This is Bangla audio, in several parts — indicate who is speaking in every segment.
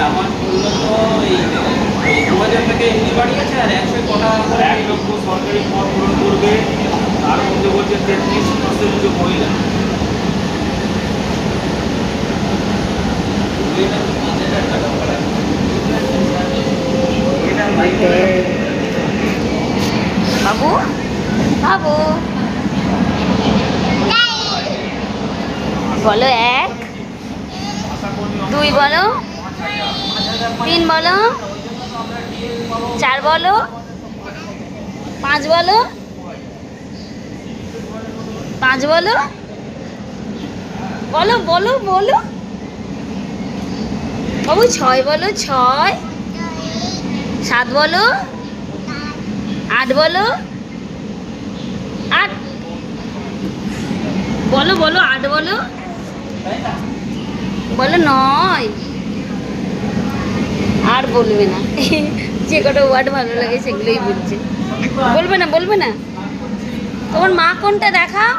Speaker 1: আমার বললো তো এই 2000 টাকা এমনি বাড়িয়েছে আর 100 কটা
Speaker 2: 1 লক্ষ সরকারি পদ পূরণ করবে, তার মধ্যে বলছে 33% মহিলা।
Speaker 3: বাবু বাবু বলো 1 2 বলো 3 বলো 4 বলো 5 বলো 5 বলো বলো বলো বলো বাবু 6 বলো 6 7 বলো 8 বলো 8 বলো বলো 8 বলো বলো 9 আর বলবে না যে কটা ওয়ার্ড ভালো লাগে সেগুলোই বলছে। বলবে না বলবে না। তোমার মা কোনটা দেখাও,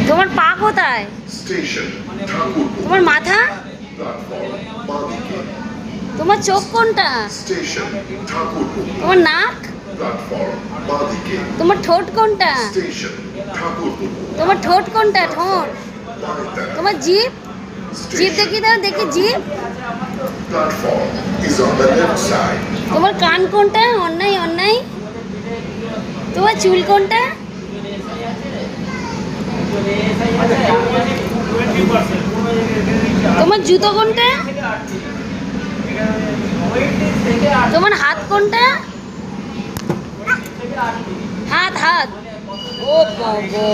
Speaker 3: তোমার পা কোথায়, তোমার মাথা, তোমার চোখ কোনটা, তোমার নাক, তোমার ঠোঁট কোনটা, তোমার ঠোঁট কোনটা, ঠোঁট, তোমার জিভ, জিভ দেখি দাও দেখি জিভ, তোমার কান কোনটা, অন্যায় অন্যায়, তোমার চুল কোনটা, তোমার জুতো কোনটা, তোমার হাত কোনটা, হাত হাত ও বাবা।